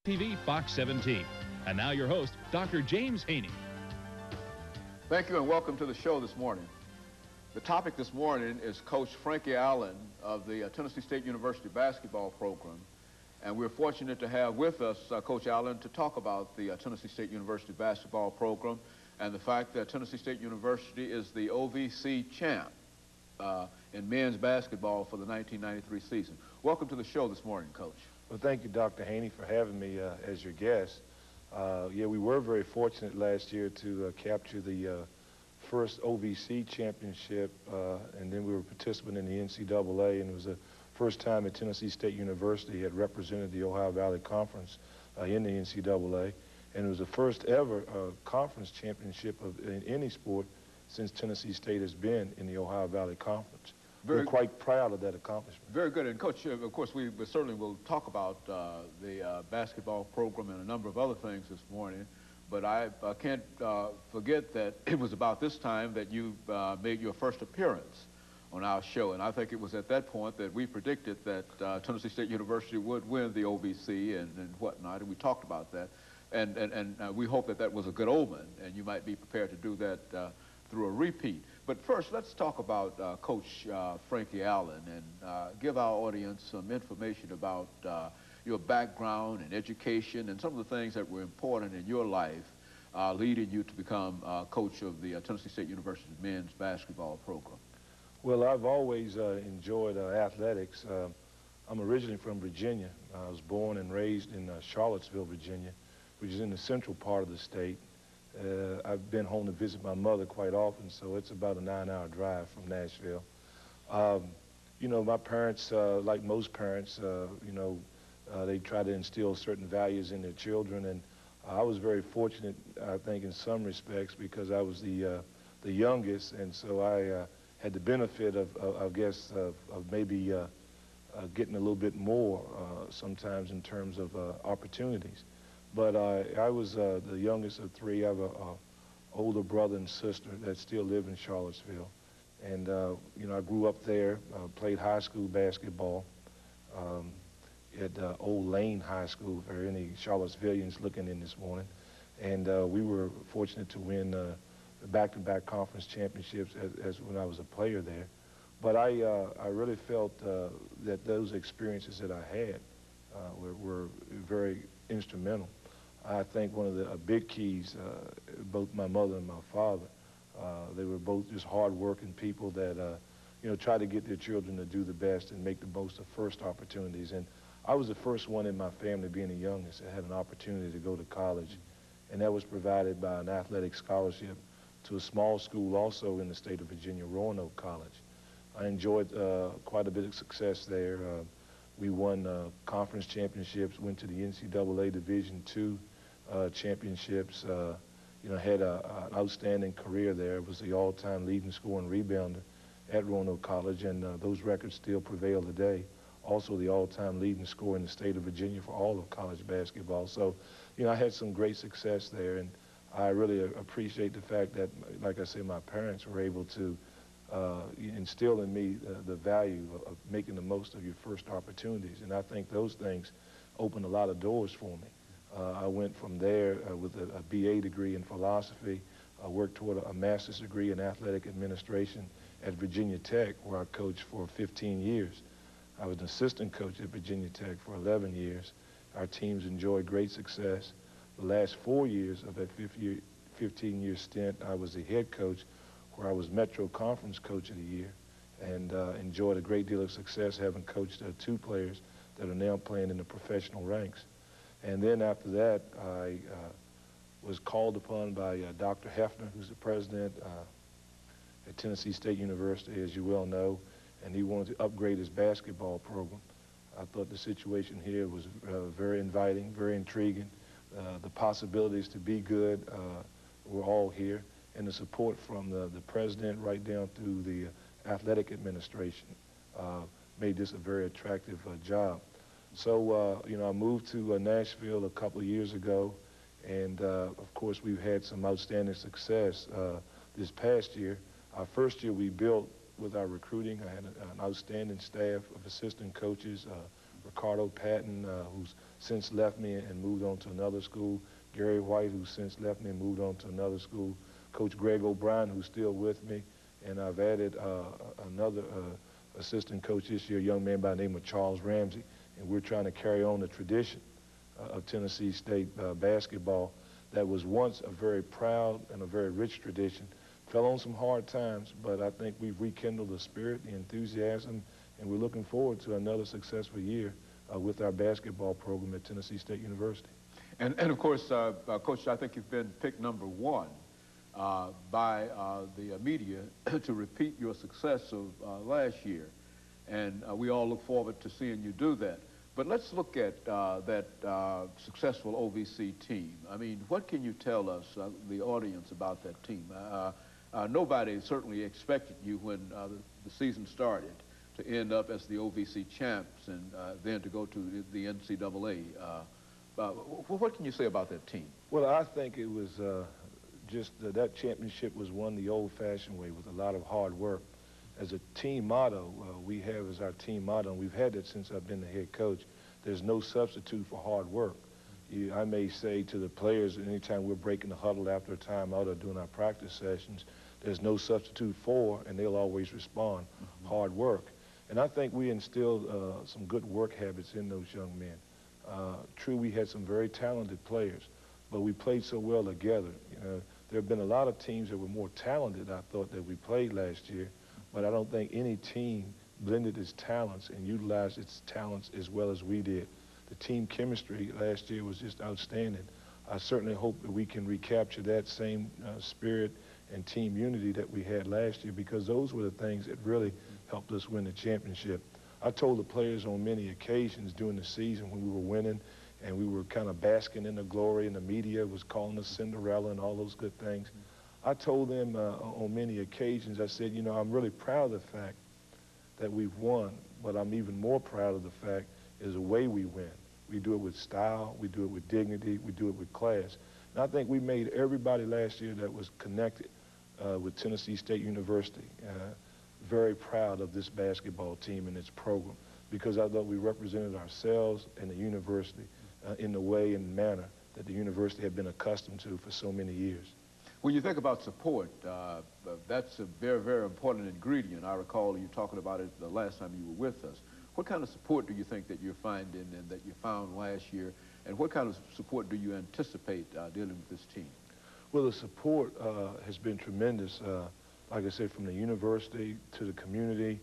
TV Fox 17. And now your host, Dr. James Haney. Thank you and welcome to the show this morning. The topic this morning is Coach Frankie Allen of the Tennessee State University basketball program. And we're fortunate to have with us Coach Allen to talk about the Tennessee State University basketball program and the fact that Tennessee State University is the OVC champ in men's basketball for the 1993 season. Welcome to the show this morning, Coach. Well, thank you, Dr. Haney, for having me as your guest. Yeah, we were very fortunate last year to capture the first OVC championship, and then we were participating in the NCAA, and it was the first time that Tennessee State University had represented the Ohio Valley Conference in the NCAA, and it was the first ever conference championship in any sport since Tennessee State has been in the Ohio Valley Conference. We're quite proud of that accomplishment. Very good. And, Coach, of course, we certainly will talk about the basketball program and a number of other things this morning, but I can't forget that it was about this time that you made your first appearance on our show, and I think it was at that point that we predicted that Tennessee State University would win the OVC and whatnot, and we talked about that, and we hope that that was a good omen, and you might be prepared to do that through a repeat. But first, let's talk about Coach Frankie Allen and give our audience some information about your background and education and some of the things that were important in your life leading you to become coach of the Tennessee State University men's basketball program. Well, I've always enjoyed athletics. I'm originally from Virginia. I was born and raised in Charlottesville, Virginia, which is in the central part of the state. I've been home to visit my mother quite often, so it's about a 9-hour drive from Nashville. You know, my parents, like most parents, you know, they try to instill certain values in their children, and I was very fortunate, I think, in some respects, because I was the youngest, and so I had the benefit of I guess, of maybe getting a little bit more sometimes in terms of opportunities. But I was the youngest of three. I have an older brother and sister that still live in Charlottesville. And, you know, I grew up there, played high school basketball at Old Lane High School, for any Charlottesvillians looking in this morning. And we were fortunate to win back-to-back conference championships as when I was a player there. But I really felt that those experiences that I had were very instrumental. I think one of the big keys, both my mother and my father, they were both just hard-working people that, you know, try to get their children to do the best and make the most of first opportunities. And I was the first one in my family, being the youngest, that had an opportunity to go to college, and that was provided by an athletic scholarship to a small school also in the state of Virginia, Roanoke College. I enjoyed quite a bit of success there. We won conference championships, went to the NCAA Division II championships, you know, had an outstanding career there. Was the all-time leading scorer and rebounder at Roanoke College, and those records still prevail today. Also the all-time leading scorer in the state of Virginia for all of college basketball. So, you know, I had some great success there, and I really appreciate the fact that, like I said, my parents were able to instill in me the value of making the most of your first opportunities. And I think those things opened a lot of doors for me. I went from there with a BA degree in philosophy. I worked toward a master's degree in athletic administration at Virginia Tech, where I coached for 15 years. I was an assistant coach at Virginia Tech for 11 years. Our teams enjoyed great success. The last 4 years of that 15-year stint, I was the head coach, where I was Metro Conference Coach of the Year, and enjoyed a great deal of success, having coached 2 players that are now playing in the professional ranks. And then after that, I was called upon by Dr. Hefner, who's the president at Tennessee State University, as you well know, and he wanted to upgrade his basketball program. I thought the situation here was very inviting, very intriguing. The possibilities to be good were all here, and the support from the president right down through the athletic administration made this a very attractive job. So, you know, I moved to Nashville a couple of years ago, and of course we've had some outstanding success this past year. Our first year we built with our recruiting. I had an outstanding staff of assistant coaches, Ricardo Patton, who's since left me and moved on to another school, Gary White, who's since left me and moved on to another school, Coach Greg O'Brien, who's still with me, and I've added another assistant coach this year, a young man by the name of Charles Ramsey, and we're trying to carry on the tradition of Tennessee State basketball that was once a very proud and a very rich tradition. Fell on some hard times, but I think we've rekindled the spirit, the enthusiasm, and we're looking forward to another successful year with our basketball program at Tennessee State University. And of course, Coach, I think you've been picked #1 by the media to repeat your success of last year. And we all look forward to seeing you do that. But let's look at that successful OVC team. I mean, what can you tell us, the audience, about that team? Nobody certainly expected you when the season started to end up as the OVC champs and then to go to the NCAA. What can you say about that team? Well, I think it was just that championship was won the old-fashioned way with a lot of hard work. As a team motto, we have as our team motto, and we've had that since I've been the head coach, there's no substitute for hard work. I may say to the players anytime we're breaking the huddle after a timeout or doing our practice sessions, there's no substitute for, and they'll always respond, hard work. And I think we instilled some good work habits in those young men. True, we had some very talented players, but we played so well together. There have been a lot of teams that were more talented, I thought, that we played last year, but I don't think any team blended its talents and utilized its talents as well as we did. The team chemistry last year was just outstanding. I certainly hope that we can recapture that same spirit and team unity that we had last year, because those were the things that really helped us win the championship. I told the players on many occasions during the season when we were winning and we were kind of basking in the glory and the media was calling us Cinderella and all those good things. I told them on many occasions, I said, you know, I'm really proud of the fact that we've won, but I'm even more proud of the fact is the way we win. We do it with style, we do it with dignity, we do it with class. And I think we made everybody last year that was connected with Tennessee State University very proud of this basketball team and its program, because I thought we represented ourselves and the university in the way and manner that the university had been accustomed to for so many years. When you think about support, that's a very, very important ingredient. I recall you talking about it the last time you were with us. What kind of support do you think that you're finding and that you found last year, and what kind of support do you anticipate dealing with this team? Well, the support has been tremendous, like I said, from the university to the community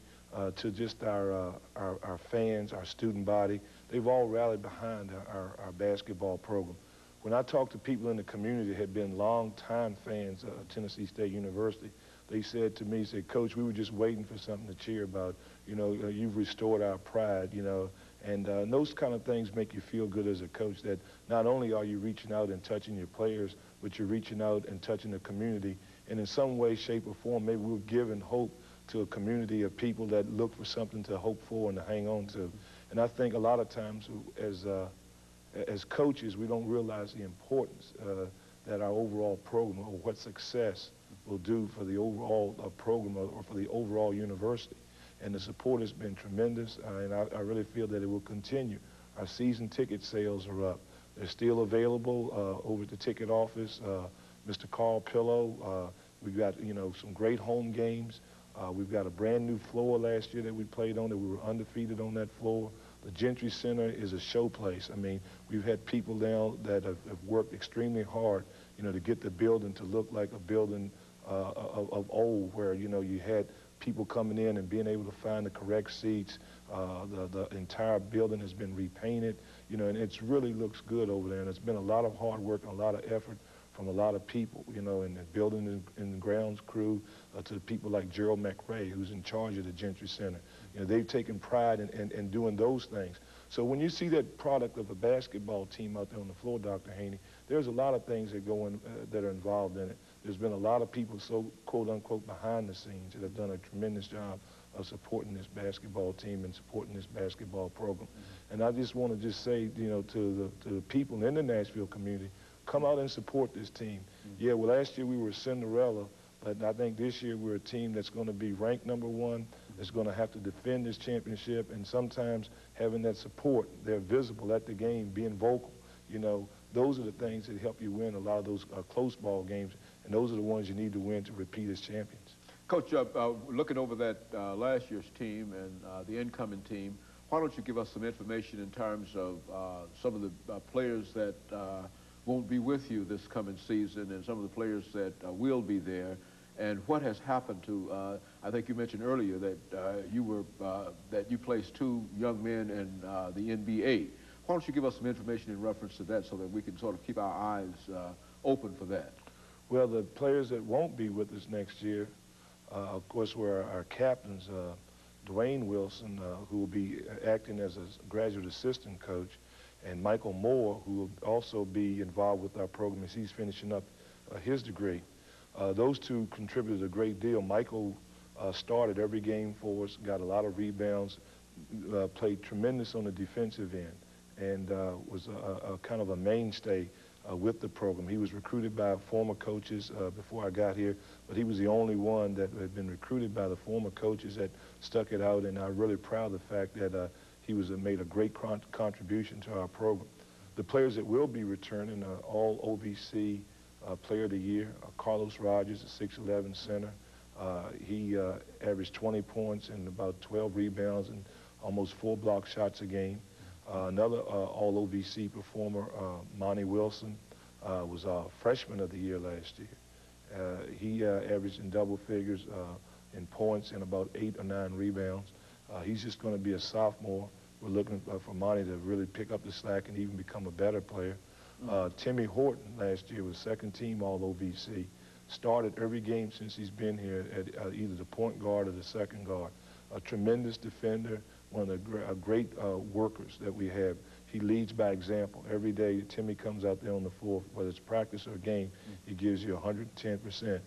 to just our fans, our student body. They've all rallied behind our basketball program. When I talk to people in the community that had been long-time fans of Tennessee State University, they said to me, said, Coach, we were just waiting for something to cheer about. You know, you've restored our pride, you know. And those kind of things make you feel good as a coach, that not only are you reaching out and touching your players, but you're reaching out and touching the community. And in some way, shape, or form, maybe we're giving hope to a community of people that look for something to hope for and to hang on to. And I think a lot of times as coaches, we don't realize the importance that our overall program or what success will do for the overall program or for the overall university. And the support has been tremendous, and I really feel that it will continue. Our season ticket sales are up. They're still available over at the ticket office. Mr. Carl Pillow, we've got, you know, some great home games. We've got a brand new floor last year that we played on, that we were undefeated on that floor. The Gentry Center is a showplace. I mean, we've had people now that have worked extremely hard, you know, to get the building to look like a building of old, where, you know, you had people coming in and being able to find the correct seats. The entire building has been repainted, you know, and it really looks good over there. And it's been a lot of hard work and a lot of effort from a lot of people, you know, in the building and the grounds crew, to people like Gerald McRae, who's in charge of the Gentry Center. You know, they've taken pride in doing those things. So when you see that product of a basketball team out there on the floor, Dr. Haney, there's a lot of things that go in, that are involved in it. There's been a lot of people, so quote-unquote, behind the scenes that have done a tremendous job of supporting this basketball team and supporting this basketball program. And I just want to just say, you know, to the people in the Nashville community, come out and support this team. Yeah, well, last year we were Cinderella, but I think this year we're a team that's going to be ranked #1, that's going to have to defend this championship, and sometimes having that support, they're visible at the game, being vocal. You know, those are the things that help you win a lot of those close ball games, and those are the ones you need to win to repeat as champions. Coach, looking over that last year's team and the incoming team, why don't you give us some information in terms of some of the players that won't be with you this coming season and some of the players that will be there, and what has happened to, I think you mentioned earlier that you placed 2 young men in the NBA. Why don't you give us some information in reference to that so that we can sort of keep our eyes open for that? Well, the players that won't be with us next year, of course, were our captains, Dwayne Wilson, who will be acting as a graduate assistant coach, and Michael Moore, who will also be involved with our program as he's finishing up his degree. Those 2 contributed a great deal. Michael started every game for us, got a lot of rebounds, played tremendous on the defensive end, and was a kind of a mainstay with the program. He was recruited by former coaches before I got here, but he was the only one that had been recruited by the former coaches that stuck it out, and I'm really proud of the fact that he made a great contribution to our program. The players that will be returning are all OVC Player of the Year. Carlos Rogers, a 6'11" center. He averaged 20 points and about 12 rebounds and almost 4 block shots a game. Another all-OVC performer, Monty Wilson, was Freshman of the Year last year. He averaged in double figures in points and about 8 or 9 rebounds. He's just going to be a sophomore. We're looking for Monty to really pick up the slack and even become a better player. Timmy Horton last year was second team all-OVC. Started every game since he's been here at either the point guard or the second guard. A tremendous defender, one of the great workers that we have. He leads by example. Every day Timmy comes out there on the floor, whether it's practice or game, he gives you 110%.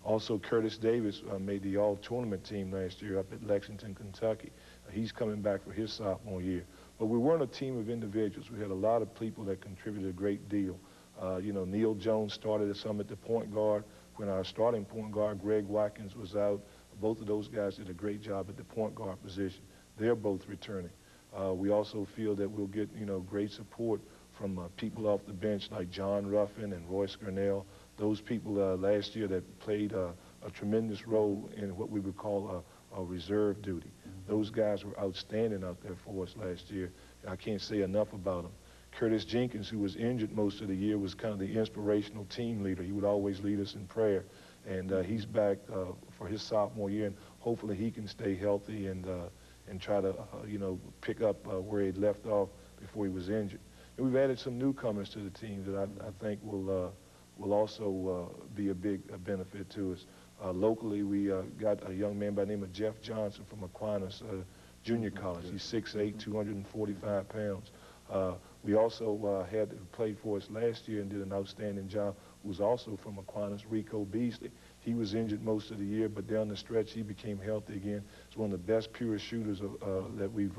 Also, Curtis Davis made the all-tournament team last year up at Lexington, Kentucky. He's coming back for his sophomore year. But we weren't a team of individuals. We had a lot of people that contributed a great deal. You know, Neil Jones started some at the point guard. When our starting point guard, Greg Watkins, was out, both of those guys did a great job at the point guard position. They're both returning. We also feel that we'll get, you know, great support from people off the bench like John Ruffin and Royce Gurnell. Those people last year that played a tremendous role in what we would call a reserve duty. Those guys were outstanding out there for us last year. I can't say enough about them. Curtis Jenkins, who was injured most of the year, was kind of the inspirational team leader. He would always lead us in prayer. And he's back for his sophomore year, and hopefully he can stay healthy and try to, you know, pick up where he'd left off before he was injured. And we've added some newcomers to the team that I think will also be a big benefit to us. Locally, we got a young man by the name of Jeff Johnson from Aquinas Junior College. He's 6'8", 245 pounds. We also had played for us last year and did an outstanding job, who's also from Aquinas, Rico Beasley. He was injured most of the year, but down the stretch he became healthy again. He's one of the best pure shooters that we've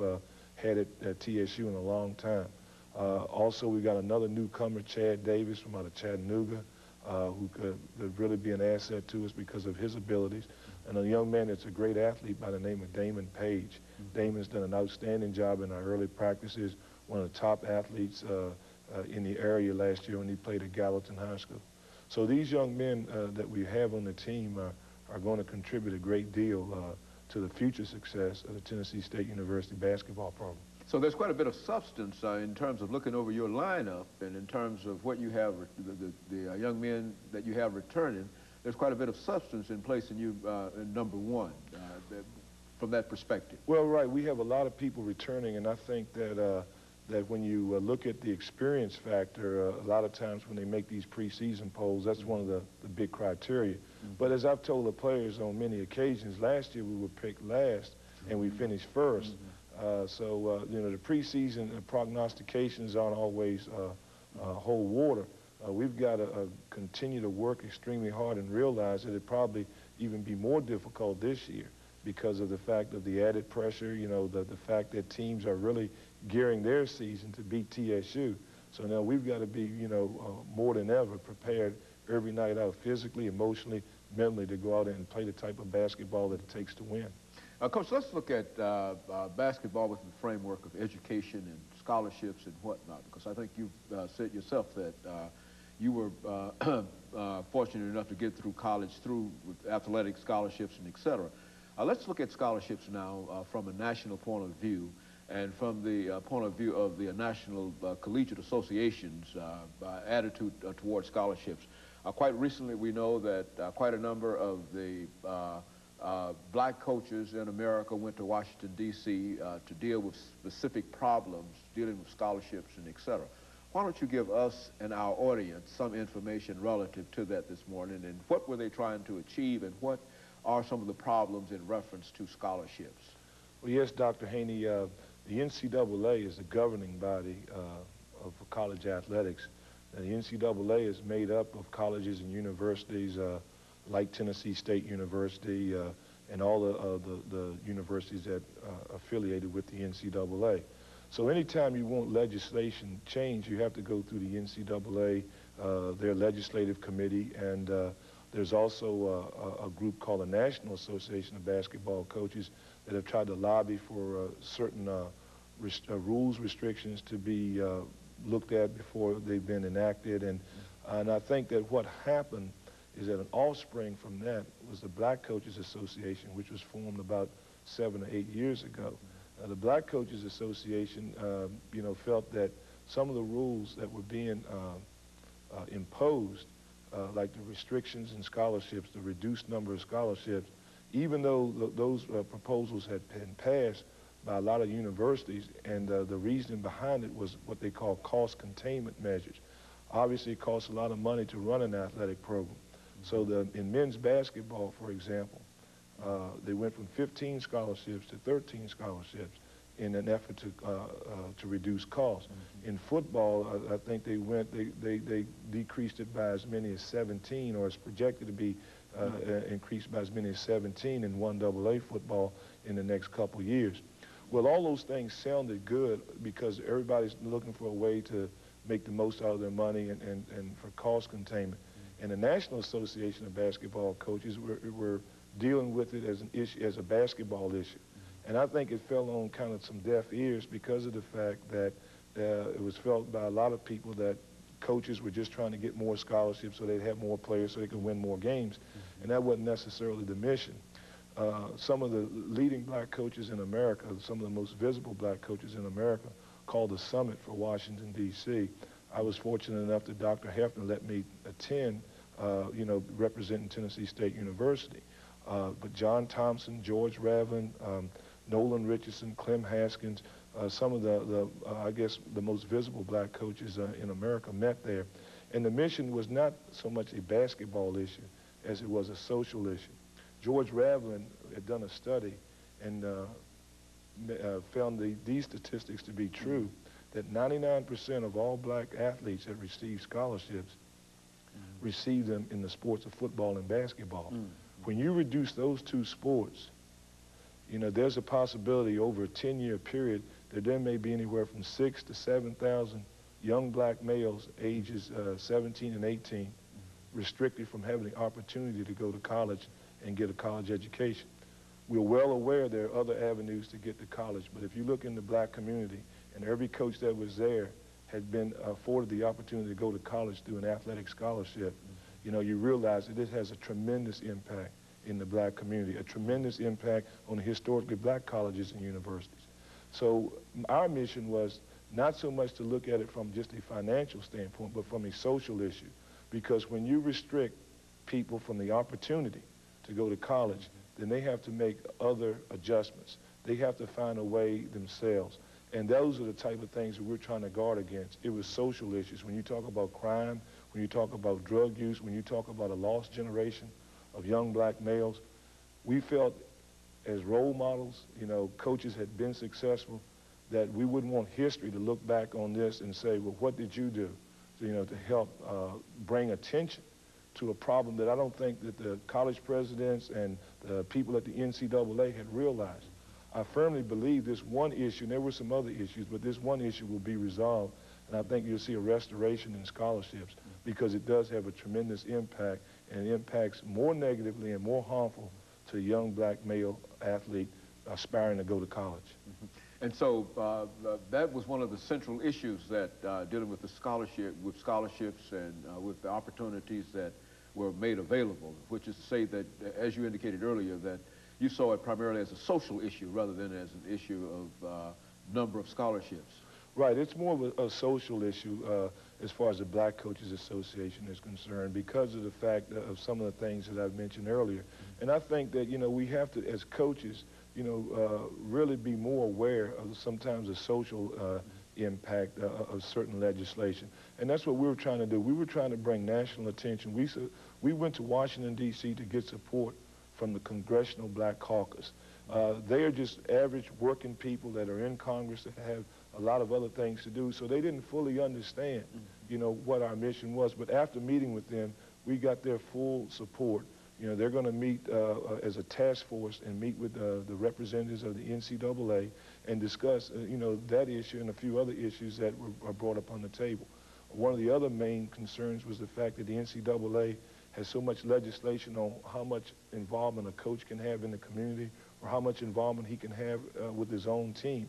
had at TSU in a long time. Also, we got another newcomer, Chad Davis, from out of Chattanooga, who could really be an asset to us because of his abilities. And a young man that's a great athlete by the name of Damon Page. Damon's done an outstanding job in our early practices, one of the top athletes in the area last year when he played at Gallatin High School. So these young men that we have on the team are going to contribute a great deal to the future success of the Tennessee State University basketball program. So there's quite a bit of substance in terms of looking over your lineup and in terms of what you have, the young men that you have returning. There's quite a bit of substance in placing you in number 1 from that perspective. Well, right. We have a lot of people returning, and I think that that when you look at the experience factor, a lot of times when they make these preseason polls, that's one of the big criteria. But as I've told the players on many occasions, last year we were picked last and we finished first. So, you know, the preseason prognostications aren't always hold water. We've got to continue to work extremely hard and realize that it'd probably even be more difficult this year because of the fact of the added pressure, you know, the fact that teams are really gearing their season to beat TSU. So now we've got to be, you know, more than ever prepared every night out physically, emotionally, mentally to go out and play the type of basketball that it takes to win. Coach, let's look at basketball within the framework of education and scholarships and whatnot, because I think you've said yourself that you were fortunate enough to get through college through with athletic scholarships and et cetera. Let's look at scholarships now from a national point of view and from the point of view of the National Collegiate Association's attitude towards scholarships. Quite recently, we know that quite a number of the black coaches in America went to Washington, D.C. To deal with specific problems dealing with scholarships and et cetera. Why don't you give us and our audience some information relative to that this morning, and what were they trying to achieve, and what are some of the problems in reference to scholarships? Well, yes, Dr. Haney, the NCAA is the governing body of college athletics. And the NCAA is made up of colleges and universities like Tennessee State University and all the universities that are affiliated with the NCAA. So anytime you want legislation change, you have to go through the NCAA, their legislative committee, and there's also a group called the National Association of Basketball Coaches that have tried to lobby for certain rules, restrictions to be looked at before they've been enacted. And I think that what happened is that an offspring from that was the Black Coaches Association, which was formed about 7 or 8 years ago. The Black Coaches Association, you know, felt that some of the rules that were being imposed, like the restrictions in scholarships, the reduced number of scholarships, even though those proposals had been passed by a lot of universities, and the reasoning behind it was what they call cost containment measures. Obviously, it costs a lot of money to run an athletic program. So in men's basketball, for example, they went from 15 scholarships to 13 scholarships in an effort to reduce costs. In football, I think they decreased it by as many as 17, or it's projected to be increased by as many as 17 in 1AA football in the next couple years. Well, all those things sounded good because everybody's looking for a way to make the most out of their money and for cost containment. And the National Association of Basketball Coaches were dealing with it as an issue, as a basketball issue. And I think it fell on kind of some deaf ears because of the fact that it was felt by a lot of people that coaches were just trying to get more scholarships so they'd have more players so they could win more games. And that wasn't necessarily the mission. Some of the leading black coaches in America, some of the most visible black coaches in America, called a summit for Washington, D.C. I was fortunate enough that Dr. Hefner let me attend, you know, representing Tennessee State University. But John Thompson, George Ravlin, Nolan Richardson, Clem Haskins, some of I guess, the most visible black coaches in America met there. And the mission was not so much a basketball issue as it was a social issue. George Ravlin had done a study and found these statistics to be true, that 99% of all black athletes that receive scholarships receive them in the sports of football and basketball. When you reduce those two sports, you know, there's a possibility over a 10-year period that there may be anywhere from 6,000 to 7,000 young black males ages 17 and 18 restricted from having the opportunity to go to college and get a college education. We're well aware there are other avenues to get to college, but if you look in the black community, and every coach that was there had been afforded the opportunity to go to college through an athletic scholarship, you know, you realize that it has a tremendous impact in the black community, a tremendous impact on the historically black colleges and universities. So our mission was not so much to look at it from just a financial standpoint, but from a social issue. Because when you restrict people from the opportunity to go to college, then they have to make other adjustments. They have to find a way themselves. And those are the type of things that we're trying to guard against. It was social issues. When you talk about crime, when you talk about drug use, when you talk about a lost generation of young black males, we felt as role models, you know, coaches had been successful, that we wouldn't want history to look back on this and say, well, what did you do, you know, to help bring attention to a problem that I don't think that the college presidents and the people at the NCAA had realized. I firmly believe this one issue, and there were some other issues, but this one issue will be resolved, and I think you'll see a restoration in scholarships because it does have a tremendous impact, and it impacts more negatively and more harmful to a young black male athlete aspiring to go to college. And so that was one of the central issues that dealing with the scholarships and with the opportunities that were made available, which is to say that, as you indicated earlier, that you saw it primarily as a social issue rather than as an issue of number of scholarships. Right, it's more of a social issue as far as the Black Coaches Association is concerned because of the fact of some of the things that I've mentioned earlier. And I think that, you know, we have to, as coaches, you know, really be more aware of sometimes the social impact of certain legislation. And that's what we were trying to do. We were trying to bring national attention. We went to Washington, D.C. to get support from the Congressional Black Caucus. They are just average working people that are in Congress that have a lot of other things to do, so they didn't fully understand, you know, what our mission was. But after meeting with them, we got their full support. You know, they're going to meet as a task force and meet with the representatives of the NCAA and discuss, you know, that issue and a few other issues that were brought up on the table. One of the other main concerns was the fact that the NCAA has so much legislation on how much involvement a coach can have in the community or how much involvement he can have with his own team.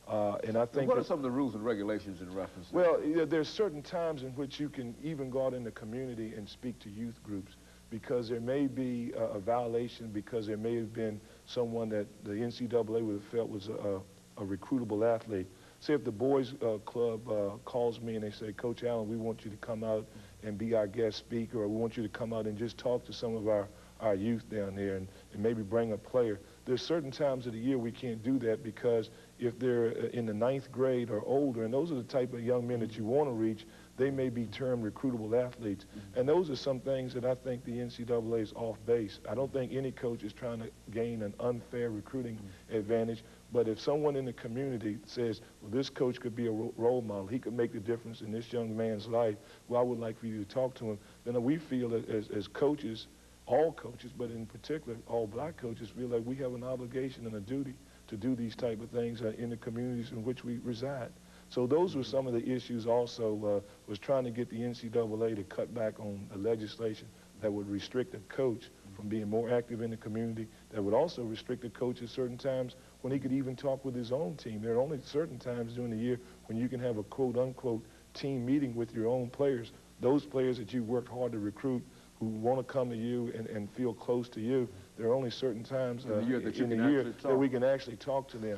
And I think what are some of the rules and regulations in reference to that? Well, there's certain times in which you can even go out in the community and speak to youth groups because there may be a violation because there may have been someone that the NCAA would have felt was a recruitable athlete. Say if the boys club calls me and they say, Coach Allen, we want you to come out and be our guest speaker, or we want you to come out and just talk to some of our youth down there and maybe bring a player. There's certain times of the year we can't do that because if they're in the 9th grade or older, and those are the type of young men that you want to reach, they may be termed recruitable athletes. And those are some things that I think the NCAA is off base. I don't think any coach is trying to gain an unfair recruiting advantage, but if someone in the community says, well, this coach could be a role model, he could make the difference in this young man's life, well, I would like for you to talk to him, then we feel that as coaches, all coaches, but in particular all Black coaches, feel like we have an obligation and a duty to do these type of things in the communities in which we reside. So those were some of the issues also, was trying to get the NCAA to cut back on the legislation that would restrict a coach from being more active in the community, that would also restrict a coach at certain times when he could even talk with his own team. There are only certain times during the year when you can have a quote-unquote team meeting with your own players, those players that you worked hard to recruit who want to come to you and feel close to you. There are only certain times in the year that we can actually talk to them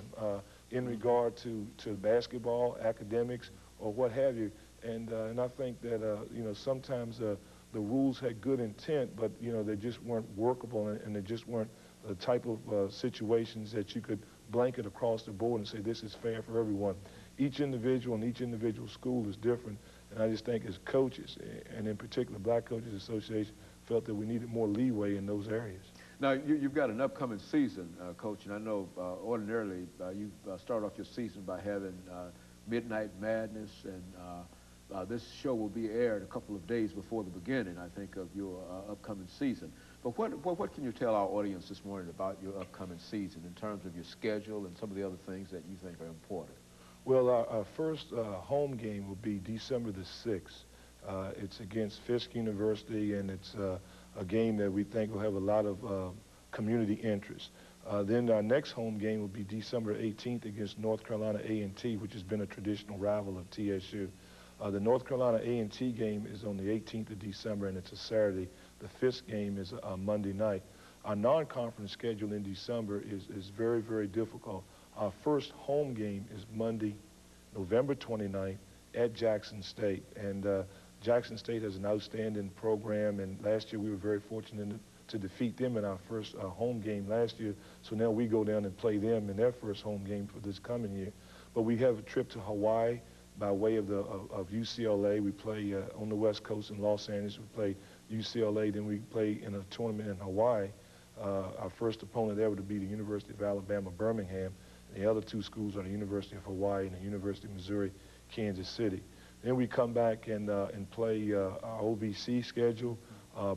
in regard to basketball, academics, or what have you. And I think that, you know, sometimes the rules had good intent, but, you know, they just weren't workable and they just weren't the type of situations that you could blanket across the board and say this is fair for everyone. Each individual and each individual school is different. And I just think as coaches, and in particular Black Coaches Association, felt that we needed more leeway in those areas. Now, you've got an upcoming season, Coach, and I know ordinarily you start off your season by having Midnight Madness, and this show will be aired a couple of days before the beginning, I think, of your upcoming season. But what can you tell our audience this morning about your upcoming season in terms of your schedule and some of the other things that you think are important? Well, our first home game will be December the 6th. It's against Fisk University, and it's a game that we think will have a lot of community interest. Then our next home game will be December 18th against North Carolina A&T, which has been a traditional rival of TSU. The North Carolina A&T game is on the 18th of December, and it's a Saturday. The Fisk game is a Monday night. Our non-conference schedule in December is very, very difficult. Our first home game is Monday, November 29th at Jackson State. And Jackson State has an outstanding program, and last year we were very fortunate to defeat them in our first home game last year. So now we go down and play them in their first home game for this coming year. But we have a trip to Hawaii by way of UCLA. We play on the West Coast in Los Angeles. We play UCLA, then we play in a tournament in Hawaii. Our first opponent there would be the University of Alabama, Birmingham. The other two schools are the University of Hawaii and the University of Missouri, Kansas City. Then we come back and play our OVC schedule.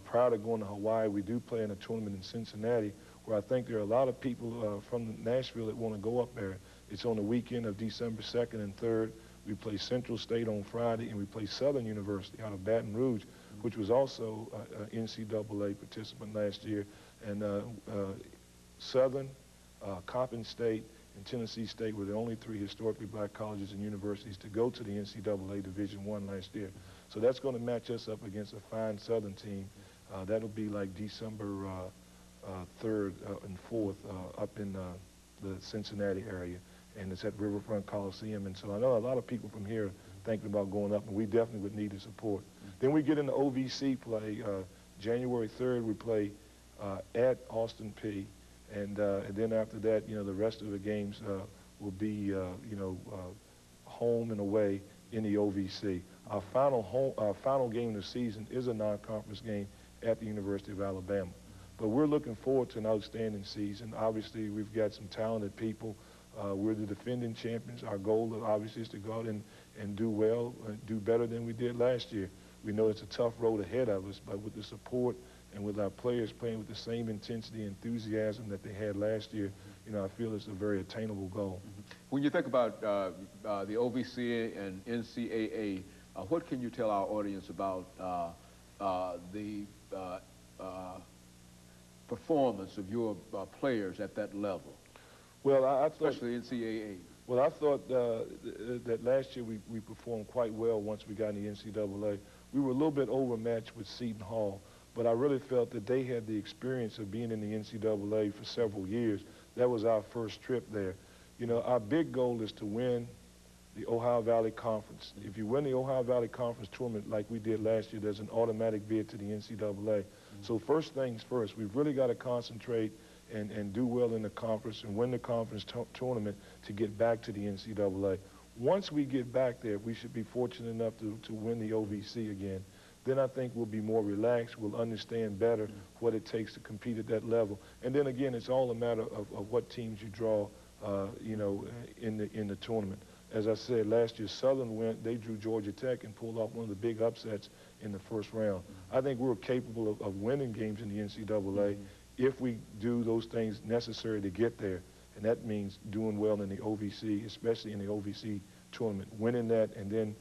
Prior to going to Hawaii, we do play in a tournament in Cincinnati, where I think there are a lot of people from Nashville that want to go up there. It's on the weekend of December 2nd and 3rd. We play Central State on Friday, and we play Southern University out of Baton Rouge, which was also an NCAA participant last year. And Southern, Coppin State and Tennessee State were the only 3 historically black colleges and universities to go to the NCAA Division I last year. So that's going to match us up against a fine Southern team. That'll be like December 3rd and 4th up in the Cincinnati area, and it's at Riverfront Coliseum. And so I know a lot of people from here are thinking about going up, and we definitely would need the support. Then we get into OVC play. January 3rd, we play at Austin Peay. And then after that, you know, the rest of the games will be, you know, home and away in the OVC. Our final game of the season is a non-conference game at the University of Alabama. But we're looking forward to an outstanding season. Obviously, we've got some talented people. We're the defending champions. Our goal, obviously, is to go out and do well, do better than we did last year. We know it's a tough road ahead of us, but with the support and with our players playing with the same intensity and enthusiasm that they had last year, you know, I feel it's a very attainable goal. When you think about the OVC and NCAA, what can you tell our audience about the performance of your players at that level? Well, I thought, especially NCAA. Well, I thought that last year we performed quite well once we got in the NCAA. We were a little bit overmatched with Seton Hall, but I really felt that they had the experience of being in the NCAA for several years. That was our first trip there. You know, our big goal is to win the Ohio Valley Conference. If you win the Ohio Valley Conference tournament like we did last year, there's an automatic bid to the NCAA. So first things first, we've really got to concentrate and do well in the conference and win the conference tournament to get back to the NCAA. Once we get back there, we should be fortunate enough to win the OVC again. Then I think we'll be more relaxed. We'll understand better what it takes to compete at that level. And then again, it's all a matter of what teams you draw, you know, in the tournament. As I said, last year Southern went, they drew Georgia Tech and pulled off one of the big upsets in the first round. I think we're capable of winning games in the NCAA if we do those things necessary to get there. And that means doing well in the OVC, especially in the OVC tournament, winning that and then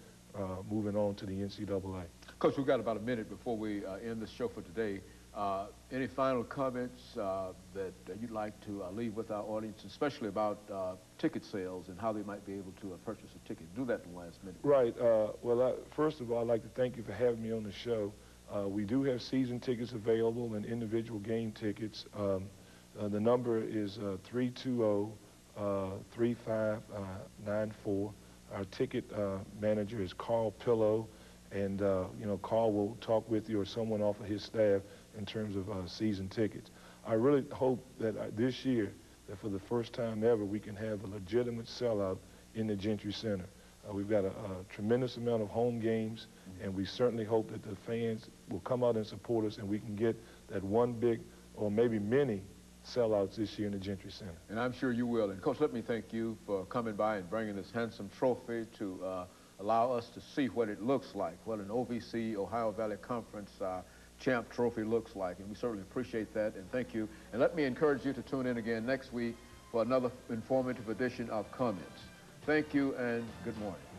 moving on to the NCAA. Coach, we've got about a minute before we end the show for today. Any final comments that you'd like to leave with our audience, especially about ticket sales and how they might be able to purchase a ticket? Do that in the last minute. Right. Well, first of all, I'd like to thank you for having me on the show. We do have season tickets available and individual game tickets. The number is 320-3594. Our ticket manager is Carl Pillow, and you know, Carl will talk with you or someone off of his staff in terms of season tickets. I really hope that this year, that for the first time ever, we can have a legitimate sellout in the Gentry Center. We've got a tremendous amount of home games, and we certainly hope that the fans will come out and support us, and we can get that one big or maybe many sellouts this year in the Gentry Center. And I'm sure you will. And Coach, let me thank you for coming by and bringing this handsome trophy to allow us to see what it looks like, what an OVC, Ohio Valley Conference champ trophy looks like. And we certainly appreciate that, and thank you. And let me encourage you to tune in again next week for another informative edition of Comments. Thank you and good morning.